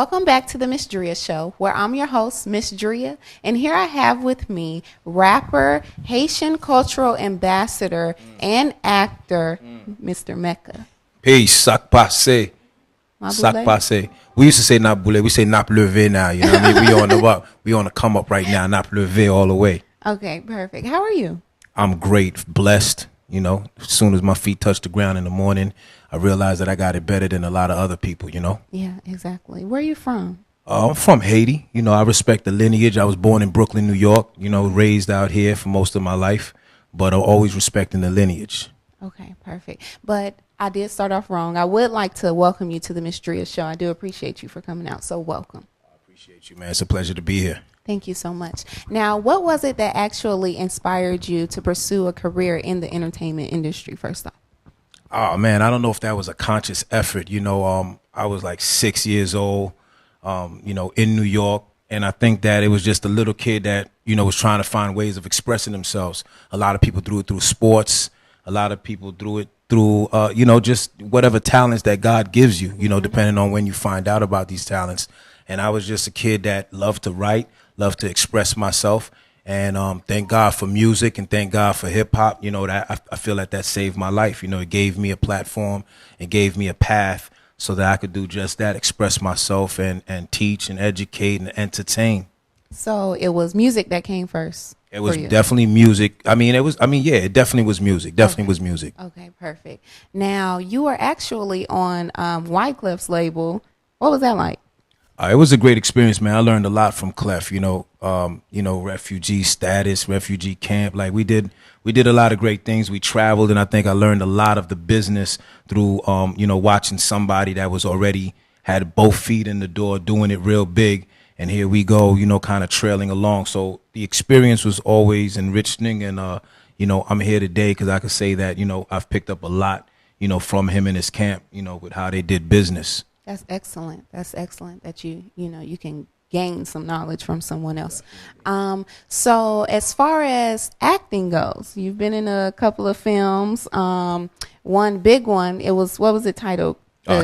Welcome back to the Ms.Dria show, where I'm your host, Ms.Dria, and here I have with me rapper, Haitian cultural ambassador, and actor, Mr. Mecca. Peace, sac passe. Sac passe. We used to say nap boule, we say nap leve now, you know what I mean? We on the up, we on the come up right now, nap leve all the way. Okay, perfect. How are you? I'm great, blessed, you know. As soon as my feet touch the ground in the morning, I realize that I got it better than a lot of other people, you know? Yeah, exactly. Where are you from? I'm from Haiti. You know, I respect the lineage. I was born in Brooklyn, New York, you know, raised out here for most of my life, but I'm always respecting the lineage. Okay, perfect. But I did start off wrong. I would like to welcome you to the Ms.Dria show. I do appreciate you for coming out, so welcome. I appreciate you, man. It's a pleasure to be here. Thank you so much. Now, what was it that actually inspired you to pursue a career in the entertainment industry, first off? Oh, man, I don't know if that was a conscious effort. You know, I was like 6 years old, you know, in New York. And I think that it was just a little kid that, you know, was trying to find ways of expressing themselves. A lot of people do it through sports. A lot of people do it through, you know, just whatever talents that God gives you, you know, depending on when you find out about these talents. And I was just a kid that loved to write, loved to express myself. And thank God for music and thank God for hip hop. You know, that I feel that saved my life. You know, it gave me a platform. It gave me a path so that I could do just that, express myself and teach and educate and entertain. So it was music that came first. It was definitely music. Yeah, it definitely was music. Definitely was music. Okay, perfect. Now, you were actually on Wyclef's label. What was that like? It was a great experience, man. I learned a lot from Clef, you know, refugee status, refugee camp. Like we did a lot of great things. We traveled, and I think I learned a lot of the business through, you know, watching somebody that was already had both feet in the door, doing it real big. And here we go, you know, kind of trailing along. So the experience was always enriching. And, you know, I'm here today because I could say that, you know, I've picked up a lot, you know, from him and his camp, you know, with how they did business. That's excellent. That's excellent that you know, you can gain some knowledge from someone else. So as far as acting goes, you've been in a couple of films. One big one, what was it titled?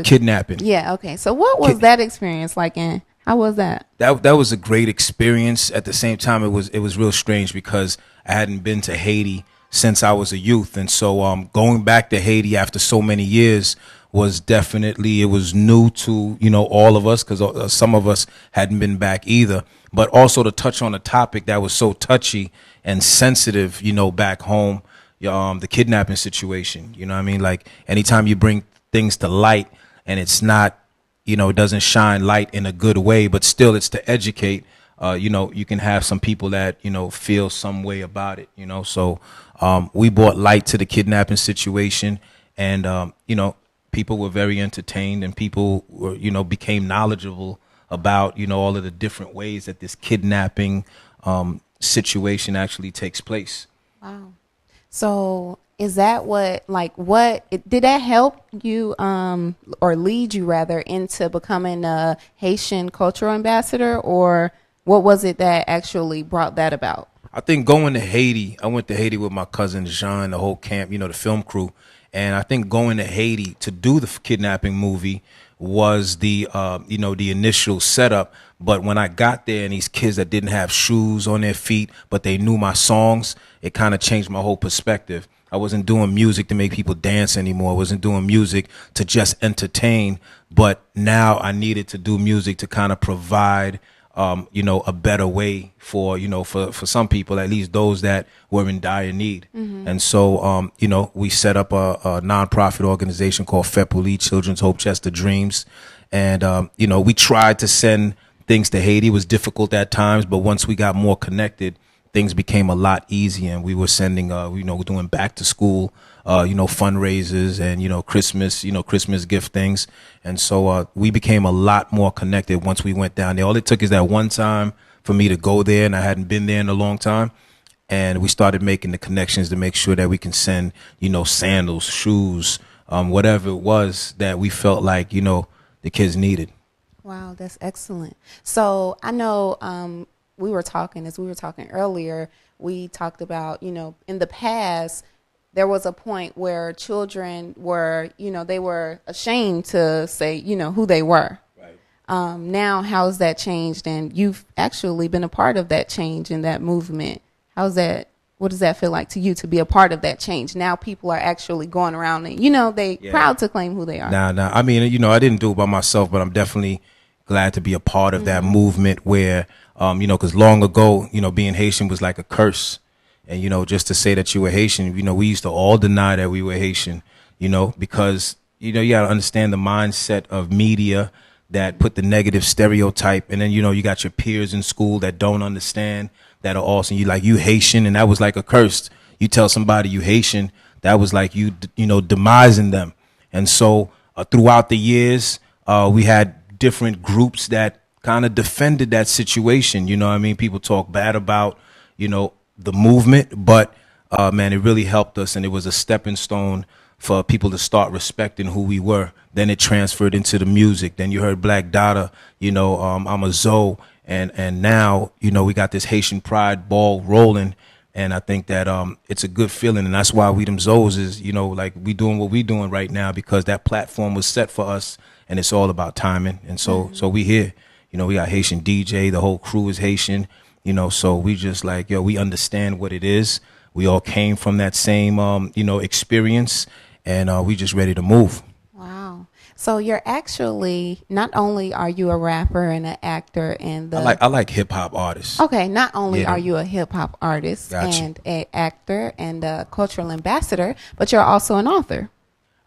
Kidnapping. Yeah. Okay. So what was that experience like, and how was that? That was a great experience. At the same time, it was real strange because I hadn't been to Haiti since I was a youth. And so going back to Haiti after so many years was definitely, it was new to, you know, all of us because some of us hadn't been back either. But also to touch on a topic that was so touchy and sensitive, you know, back home, the kidnapping situation. You know what I mean? Like anytime you bring things to light and it's not, you know, it doesn't shine light in a good way, but still it's to educate. You know, you can have some people that, you know, feel some way about it, you know. So we brought light to the kidnapping situation and, you know, people were very entertained and people were, you know, became knowledgeable about, you know, all of the different ways that this kidnapping situation actually takes place. Wow. So is that what did that help you or lead you rather into becoming a Haitian cultural ambassador, or what was it that actually brought that about? I think going to Haiti, I went to Haiti with my cousin Jean, the whole camp, you know, the film crew. And I think going to Haiti to do the kidnapping movie was the, you know, the initial setup. But when I got there and these kids that didn't have shoes on their feet, but they knew my songs, it kind of changed my whole perspective. I wasn't doing music to make people dance anymore. I wasn't doing music to just entertain. But now I needed to do music to kind of provide you know, a better way for, you know, for some people, at least those that were in dire need. And so, you know, we set up a nonprofit organization called FEPULI, Children's Hope Chest of Dreams. And, you know, we tried to send things to Haiti. It was difficult at times, but once we got more connected, things became a lot easier. And we were sending, you know, doing back to school, you know, fundraisers and, you know, Christmas gift things. And so we became a lot more connected once we went down there. All it took is that one time for me to go there, and I hadn't been there in a long time. And we started making the connections to make sure that we can send, you know, sandals, shoes, whatever it was that we felt like, you know, the kids needed. Wow, that's excellent. So I know as we were talking earlier, we talked about, you know, in the past, there was a point where children were, you know, they were ashamed to say, you know, who they were. Now, how's that changed? And you've actually been a part of that change in that movement. How's that? What does that feel like to you to be a part of that change? Now people are actually going around and, they proud to claim who they are. Nah. I mean, I didn't do it by myself, but I'm definitely glad to be a part of that movement where, because long ago, being Haitian was like a curse. And, just to say that you were Haitian, we used to all deny that we were Haitian, because, you got to understand the mindset of media that put the negative stereotype. And then, you got your peers in school that don't understand, that are awesome. You Haitian, and that was like a curse. You tell somebody you Haitian, that was like demising them. And so throughout the years, we had different groups that kind of defended that situation. People talk bad about, the movement, but man, it really helped us, and it was a stepping stone for people to start respecting who we were. Then it transferred into the music. Then you heard Black Dada, I'm a Zoe. And now, we got this Haitian pride ball rolling. And I think that it's a good feeling. And that's why we them Zoes is, like we doing what we doing right now, because that platform was set for us, and it's all about timing. And so we here, we got Haitian DJ, the whole crew is Haitian, so we just like, we understand what it is. We all came from that same, experience, and we just ready to move. Wow. So you're actually, not only are you a rapper and an actor and I like hip hop artists. Okay, not only are you a hip hop artist Gotcha. and an actor and a cultural ambassador, but you're also an author.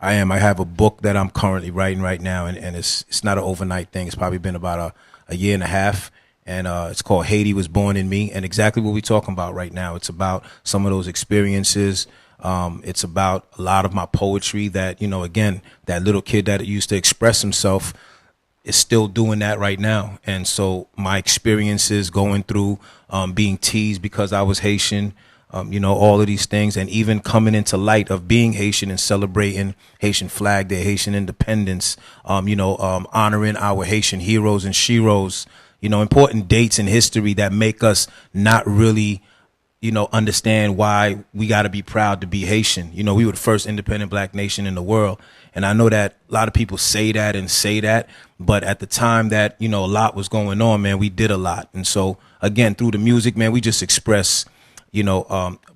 I am. I have a book that I'm currently writing right now, and it's not an overnight thing. It's probably been about a year and a half, and it's called Haiti Was Born in Me, and exactly what we're talking about right now. It's about some of those experiences. It's about a lot of my poetry that, again, that little kid that used to express himself is still doing that right now. And so my experiences going through being teased because I was Haitian, all of these things, and even coming into light of being Haitian and celebrating Haitian Flag Day, Haitian independence, honoring our Haitian heroes and sheroes, important dates in history that make us not really understand why we got to be proud to be Haitian. We were the first independent black nation in the world. And I know that a lot of people say that, but at the time that, a lot was going on, man, we did a lot. And so, again, through the music, man, we just express,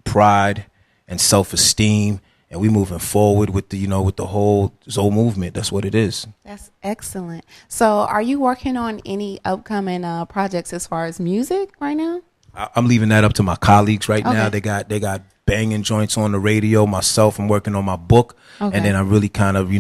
pride and self-esteem, and we moving forward with the whole Zoe movement. That's what it is. That's excellent. So are you working on any upcoming projects as far as music right now? I'm leaving that up to my colleagues right now. Okay. They got banging joints on the radio. Myself, I'm working on my book, and then I'm really kind of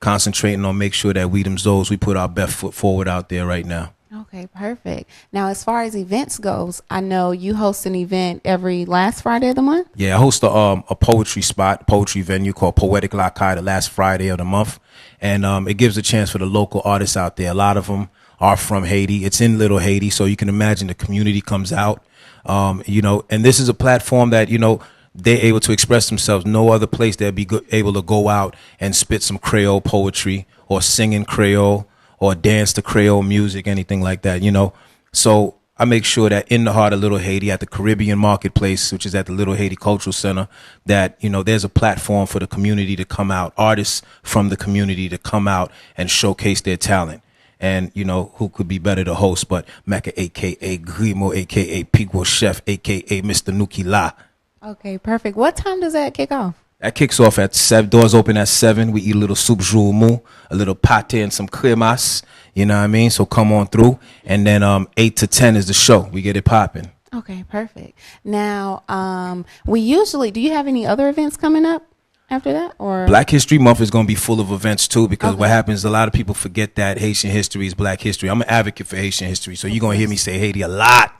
concentrating on make sure that we them Zoes, we put our best foot forward out there right now. Okay, perfect. Now, as far as events goes, I know you host an event every last Friday of the month. Yeah, I host a poetry venue called Poetic Lakai the last Friday of the month, and it gives a chance for the local artists out there. A lot of them are from Haiti. It's in Little Haiti, so you can imagine the community comes out. And this is a platform that, they're able to express themselves. No other place they'll be able to go out and spit some Creole poetry or sing in Creole or dance to Creole music, anything like that, So I make sure that in the heart of Little Haiti at the Caribbean Marketplace, which is at the Little Haiti Cultural Center, that, there's a platform for the community to come out, artists from the community to come out and showcase their talent. And, who could be better to host but Mecca, a.k.a. Grimo, a.k.a. Pigwo Chef, a.k.a. Mr. Nuki La. Okay, perfect. What time does that kick off? That kicks off at 7. Doors open at 7. We eat a little soup joumou, a little pate and some cremas. You know what I mean? So come on through. And then 8 to 10 is the show. We get it popping. Okay, perfect. Now, do you have any other events coming up after that? Or Black History Month is going to be full of events too, because what happens, a lot of people forget that Haitian history is Black history. I'm an advocate for Haitian history, so you're going to hear me say Haiti a lot,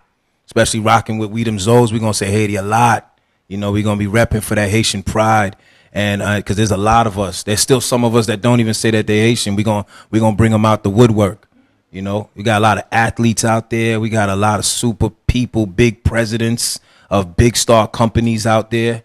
especially rocking with We Them Zoes. We're going to say Haiti a lot. We're going to be repping for that Haitian pride, and because there's a lot of us. There's still some of us that don't even say that they're Haitian. We're going to bring them out the woodwork. We got a lot of athletes out there. We got a lot of super people, big presidents of big star companies out there.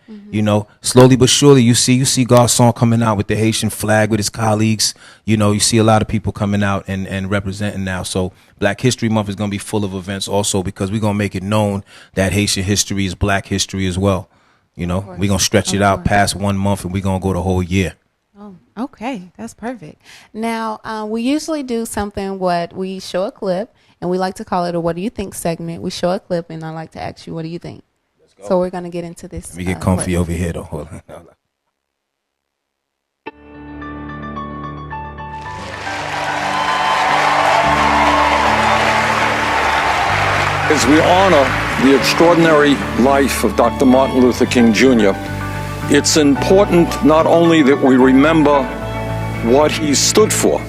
Slowly but surely you see Garçon coming out with the Haitian flag with his colleagues. You see a lot of people coming out and representing now. So Black History Month is going to be full of events also, because we're going to make it known that Haitian history is Black history as well. We're going to stretch it out past 1 month, and we're going to go the whole year. Oh, Oh, okay. That's perfect. Now, we usually do something what we show a clip, and we like to call it a "What do you think" segment. We show a clip, and I like to ask you, "What do you think?" Let's go. So we're going to get into this. Let me get comfy clip over here, though. Hold on. As we honor the extraordinary life of Dr. Martin Luther King Jr., it's important not only that we remember what he stood for,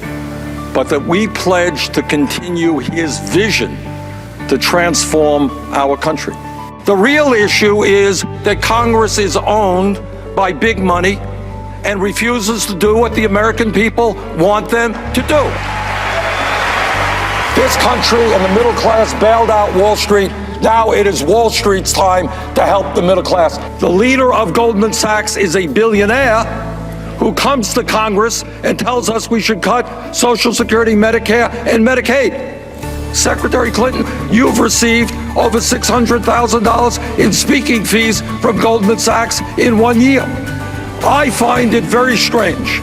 but that we pledge to continue his vision to transform our country. The real issue is that Congress is owned by big money and refuses to do what the American people want them to do. This country and the middle class bailed out Wall Street. Now it is Wall Street's time to help the middle class. The leader of Goldman Sachs is a billionaire who comes to Congress and tells us we should cut Social Security, Medicare, and Medicaid. Secretary Clinton, you've received over $600,000 in speaking fees from Goldman Sachs in 1 year. I find it very strange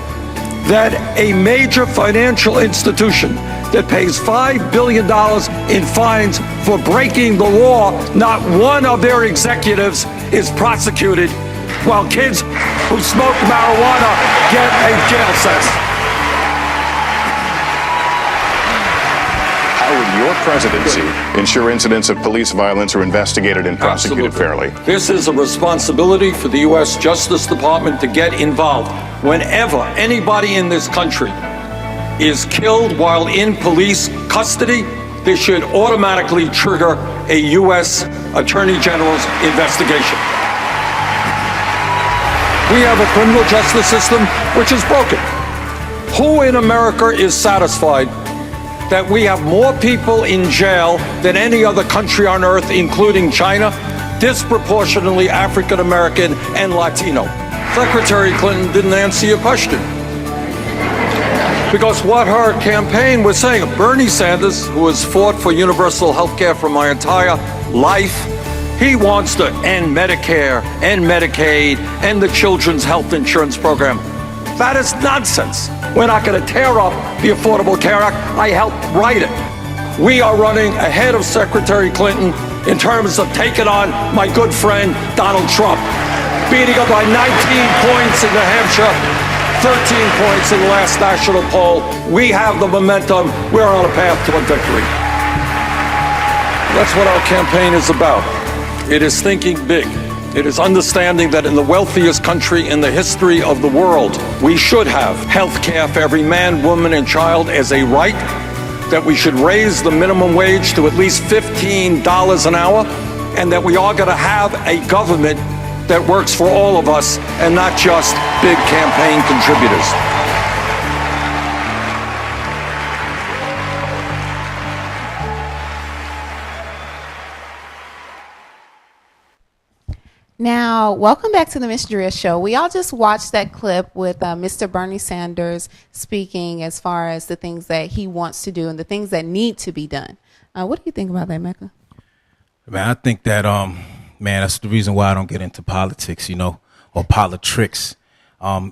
that a major financial institution that pays $5 billion in fines for breaking the law, not one of their executives is prosecuted, while kids who smoke marijuana get a jail sentence. How would your presidency ensure incidents of police violence are investigated and prosecuted fairly? This is a responsibility for the U.S. Justice Department to get involved. Whenever anybody in this country is killed while in police custody, this should automatically trigger a U.S. Attorney General's investigation. We have a criminal justice system which is broken. Who in America is satisfied that we have more people in jail than any other country on earth, including China, disproportionately African American and Latino? Secretary Clinton didn't answer your question. Because what her campaign was saying, Bernie Sanders, who has fought for universal health care for my entire life, he wants to end Medicare, end Medicaid, end the Children's Health Insurance Program. That is nonsense. We're not going to tear up the Affordable Care Act. I helped write it. We are running ahead of Secretary Clinton in terms of taking on my good friend Donald Trump, beating up by 19 points in New Hampshire, 13 points in the last national poll. We have the momentum. We're on a path to a victory. That's what our campaign is about. It is thinking big. It is understanding that in the wealthiest country in the history of the world, we should have health care for every man, woman, and child as a right, that we should raise the minimum wage to at least $15 an hour, and that we are going to have a government that works for all of us and not just big campaign contributors. Now, welcome back to the Ms.Dria show. We all just watched that clip with Mr. Bernie Sanders speaking as far as the things that he wants to do and the things that need to be done. What do you think about that, Mecca? Man, I think that, man, that's the reason why I don't get into politics, or politricks.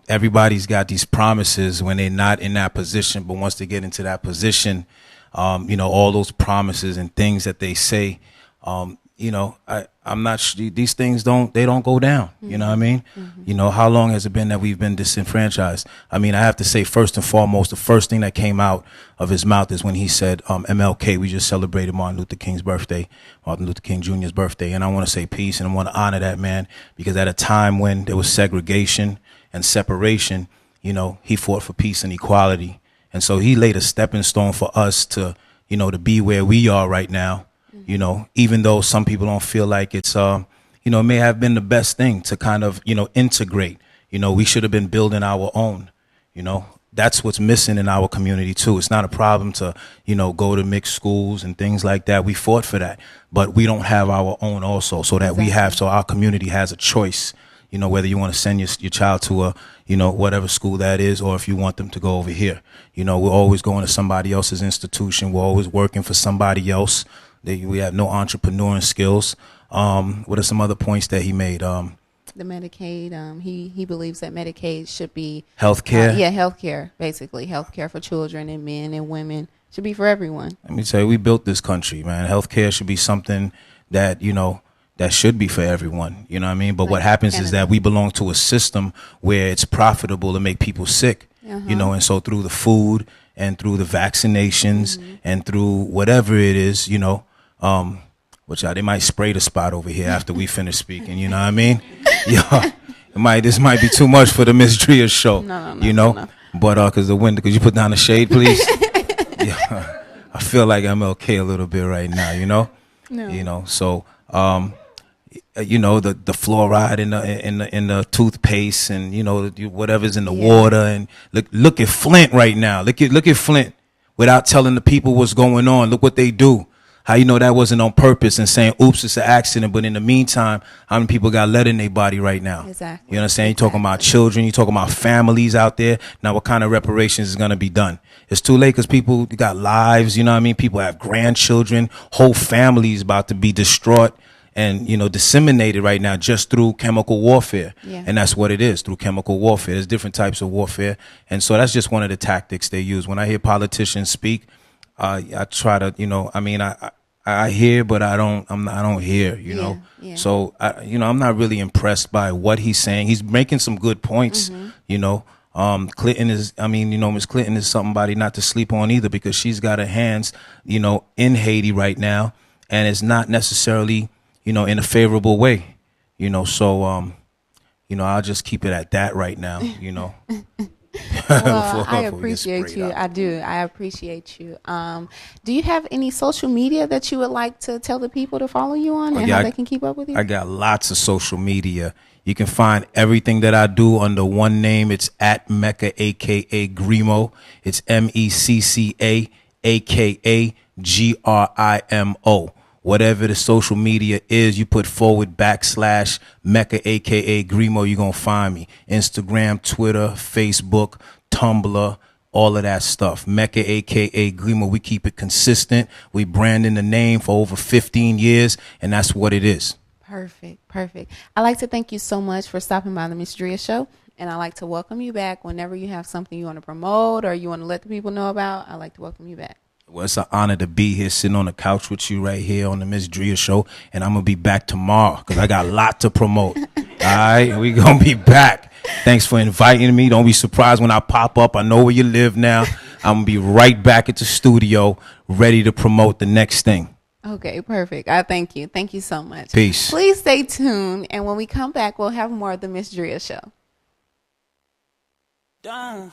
Everybody's got these promises when they're not in that position, but once they get into that position, all those promises and things that they say, I'm not sure these things don't go down. Mm-hmm. You know what I mean? Mm-hmm. How long has it been that we've been disenfranchised? I mean, I have to say, first and foremost, the first thing that came out of his mouth is when he said, MLK, we just celebrated Martin Luther King Jr.'s birthday. And I want to say peace, and I want to honor that man, because at a time when there was segregation and separation, he fought for peace and equality. And so he laid a stepping stone for us to, to be where we are right now. Even though some people don't feel like it's, it may have been the best thing to kind of, integrate. We should have been building our own. That's what's missing in our community, too. It's not a problem to, go to mixed schools and things like that. We fought for that. But we don't have our own also, so that exactly. So our community has a choice, whether you want to send your child to a, whatever school that is, or if you want them to go over here. We're always going to somebody else's institution. We're always working for somebody else. We have no entrepreneurial skills. What are some other points that he made? the Medicaid. He believes that Medicaid should be Healthcare. Healthcare, basically healthcare for children and men and women should be for everyone. Let me tell you, we built this country, man. Healthcare should be something that that should be for everyone. You know what I mean? But what happens is that we belong to a system where it's profitable to make people sick. And so through the food and through the vaccinations and through whatever it is, which they might spray the spot over here after we finish speaking. You know what I mean? This might be too much for the Ms.Dria show. No. But because the window, could you put down the shade, please? I feel like I'm okay a little bit right now. No. So the fluoride in the toothpaste and whatever's in the water, and look at Flint right now. Look at Flint without telling the people what's going on. Look what they do. How that wasn't on purpose and saying, oops, it's an accident. But in the meantime, how many people got lead in their body right now? Exactly. You know what I'm saying? You're talking about children. You're talking about families out there. Now, what kind of reparations is going to be done? It's too late because people got lives. You know what I mean? People have grandchildren. Whole families about to be distraught and, disseminated right now just through chemical warfare. Yeah. And that's what it is, through chemical warfare. There's different types of warfare. And so that's just one of the tactics they use. When I hear politicians speak, I try to, I hear, but I don't hear, Yeah. So, I'm not really impressed by what he's saying. He's making some good points, Clinton is, Ms. Clinton is somebody not to sleep on either, because she's got her hands, in Haiti right now, and it's not necessarily, in a favorable way, so, I'll just keep it at that right now, Well, I appreciate you. I do. I appreciate you. Do you have any social media that you would like to tell the people to follow you on and how they can keep up with you? I got lots of social media. You can find everything that I do under one name. It's at Mecca, a.k.a. Grimo. It's Mecca, a.k.a. Grimo. Whatever the social media is, you put forward / Mecca, a.k.a. Grimo, you're going to find me. Instagram, Twitter, Facebook, Tumblr, all of that stuff. Mecca, a.k.a. Grimo. We keep it consistent. We branding the name for over 15 years, and that's what it is. Perfect. I'd like to thank you so much for stopping by the Ms.Dria show, and I'd like to welcome you back whenever you have something you want to promote or you want to let the people know about. I'd like to welcome you back. Well, it's an honor to be here, sitting on the couch with you right here on the Ms.Dria show. And I'm going to be back tomorrow because I got a lot to promote. All right, we going to be back. Thanks for inviting me. Don't be surprised when I pop up. I know where you live now. I'm going to be right back at the studio, ready to promote the next thing. Okay, perfect. I thank you. Thank you so much. Peace. Please stay tuned. And when we come back, we'll have more of the Ms.Dria show. Done.